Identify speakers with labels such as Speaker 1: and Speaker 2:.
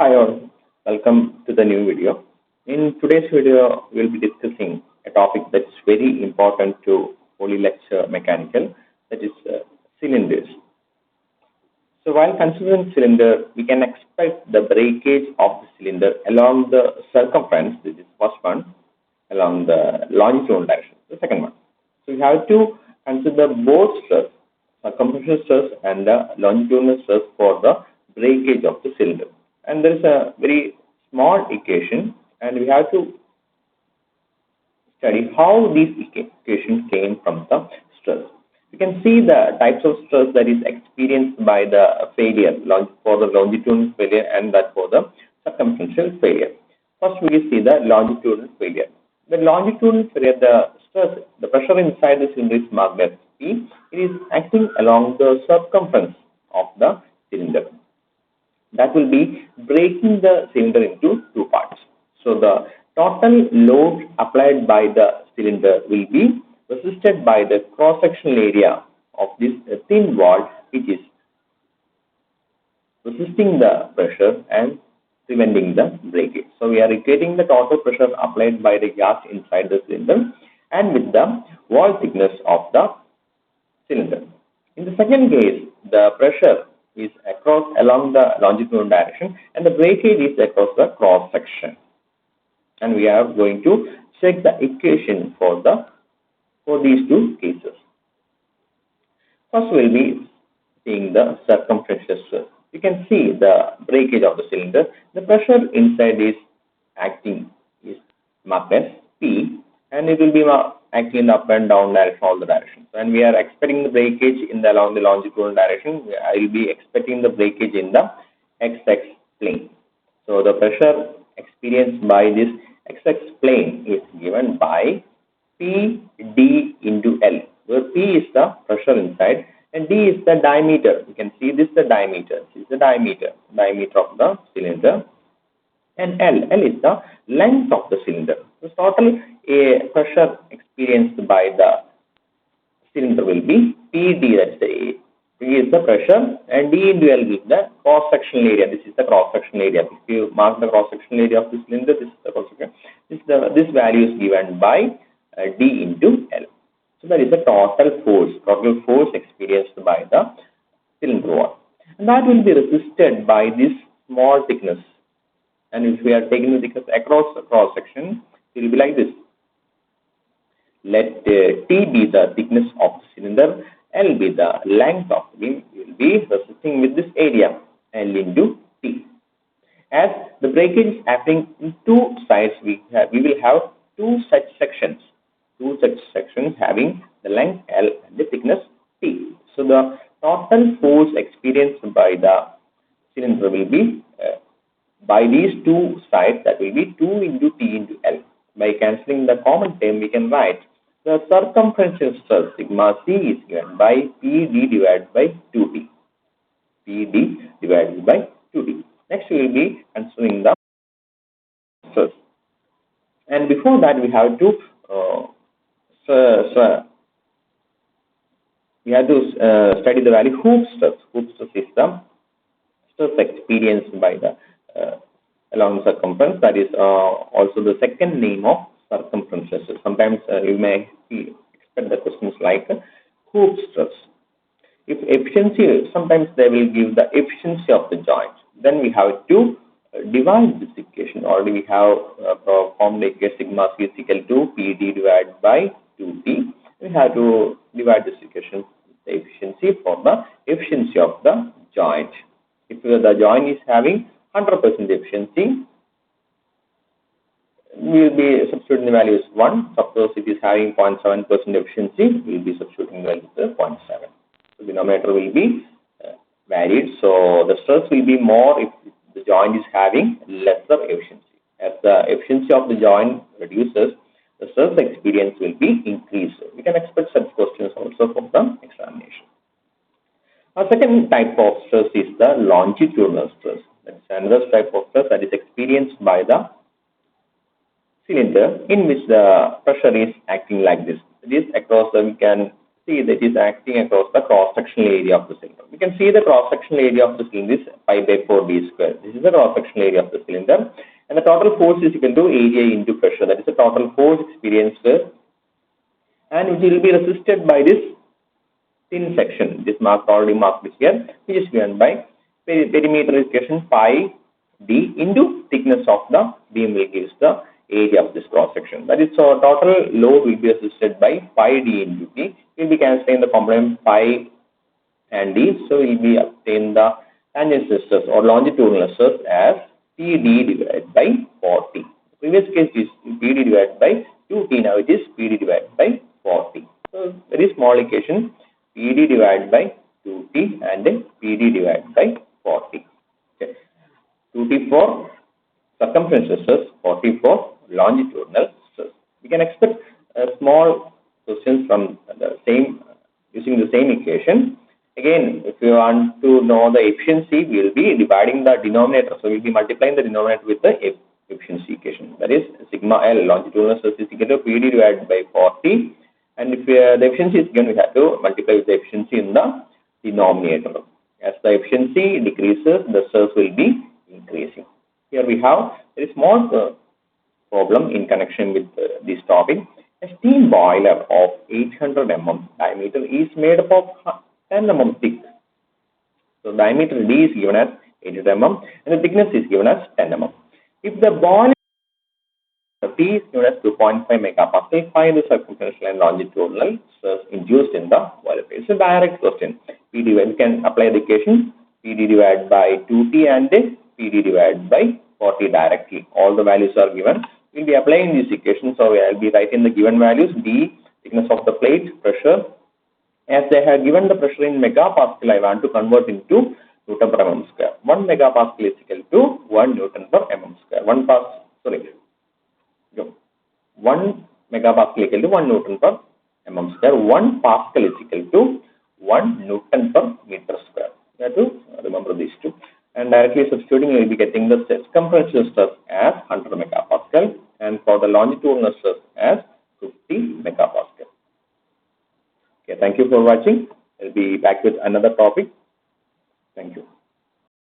Speaker 1: Hi all, welcome to the new video. In today's video, we'll be discussing a topic that's very important to polylecture mechanical, that is cylinders. So while considering cylinder, we can expect the breakage of the cylinder along the circumference, this is first one, along the longitudinal direction, the second one. So we have to consider both stress, circumferential stress and the longitudinal stress for the breakage of the cylinder. And there is a very small equation, and we have to study how these equations came from the stress. You can see the types of stress that is experienced by the failure for the longitudinal failure and that for the circumferential failure. First, we see the longitudinal failure. The longitudinal failure, the stress, the pressure inside the cylinder is marked as P. It is acting along the circumference of the cylinder. That will be breaking the cylinder into two parts. So the total load applied by the cylinder will be resisted by the cross-sectional area of this thin wall, which is resisting the pressure and preventing the breakage. So we are equating the total pressure applied by the gas inside the cylinder and with the wall thickness of the cylinder. In the second case, the pressure is along the longitudinal direction and the breakage is across the cross section. And we are going to check the equation for these two cases. First, we'll be seeing the circumferential stress. You can see the breakage of the cylinder. The pressure inside is marked as P, and it will be acting in the up and down direction, all the directions. And we are expecting the breakage along the longitudinal direction. I will be expecting the breakage in the XX plane. So the pressure experienced by this XX plane is given by P D into L, where P is the pressure inside and D is the diameter. You can see this is the diameter. This is the diameter of the cylinder. And L is the length of the cylinder. The total pressure experienced by the cylinder will be PD, that's the A. P is the pressure and D into L is the cross-sectional area. This is the cross-sectional area. If you mark the cross-sectional area of the cylinder, this is the cross-section. This value is given by D into L. So that is the total force experienced by the cylinder wall. And that will be resisted by this small thickness. And if we are taking the thickness across the cross section, it will be like this. Let T be the thickness of the cylinder, L be the length of the beam. We will be resisting with this area, L into T. As the breakage is happening in two sides, we will have two such sections having the length L and the thickness T. So the total force experienced by the cylinder will be by these two sides, that will be 2 into T into L. By cancelling the common term, we can write the circumferential stress sigma C is given by PD divided by 2T. PD divided by 2T. Next, we will be considering the stress. And before that, we have to study the value Hooke's stress. Hooke's stress is the stress experienced by the along the circumference. That is also the second name of circumferential stress. Sometimes you may expect the questions like Hooke's stress. If efficiency, sometimes they will give the efficiency of the joint. Then we have to divide this equation. Already we have formed the equation sigma C is equal to PD divided by 2T. We have to divide this equation with the efficiency for the efficiency of the joint. If the joint is having 100% efficiency, we will be substituting the value as 1. Suppose it is having 0.7% efficiency, we will be substituting the value as 0.7. So the denominator will be varied. So the stress will be more if the joint is having lesser efficiency. As the efficiency of the joint reduces, the stress experience will be increased. We can expect such questions also from the examination. A second type of stress is the longitudinal stress. That is another type of stress that is experienced by the cylinder, in which the pressure is acting like this. This across we can see that is acting across the cross-sectional area of the cylinder. We can see the cross-sectional area of the cylinder is pi by 4 d square. This is the cross-sectional area of the cylinder, and the total force is equal to area into pressure. That is the total force experienced, and which will be resisted by this thin section. This mark already marked here, which is given by perimeter equation pi d into thickness of the beam will gives the area of this cross section. That is, so total load will be resisted by pi d into t. We will be cancelling the component pi and d, so we will be obtain the tangential stress or longitudinal stress as PD divided by 40. The previous case is PD divided by 2t, now it is PD divided by 40. So very small equation, PD divided by 2t and then PD divided by 40. Okay. 2t for circumferential stress, 40 for longitudinal stress. We can expect small questions from the same, using the same equation. Again, if you want to know the efficiency, we will be dividing the denominator. So we will be multiplying the denominator with the efficiency equation. That is sigma L, longitudinal stress is equal to PD divided by 40. And if the efficiency is given, we have to multiply with the efficiency in the denominator. As the efficiency decreases, the stress will be increasing. Here we have a very small problem in connection with this topic. A steam boiler of 800 mm diameter is made up of 10 mm thick. So diameter D is given as 800 mm and the thickness is given as 10 mm. If the boiler T is given as 2.5 megapascal, find the circumferential and longitudinal stress induced in the boiler plate. It's a direct question. PD, we can apply the equation PD divided by 2T and PD divided by 40 directly. All the values are given. We'll be applying this equation. So I'll be writing the given values: D, thickness of the plate, pressure. As they have given the pressure in megapascal, I want to convert into Newton per mm square. 1 megapascal is equal to 1 Newton per mm square. 1 megapascal is equal to 1 Newton per mm square. 1 pascal is equal to 1 Newton per meter square. You have to remember these two. And directly substituting, you will be getting the circumferential stress as 100 megapascal and for the longitudinal stress as 50 megapascal. Okay, thank you for watching. I'll be back with another topic. Thank you.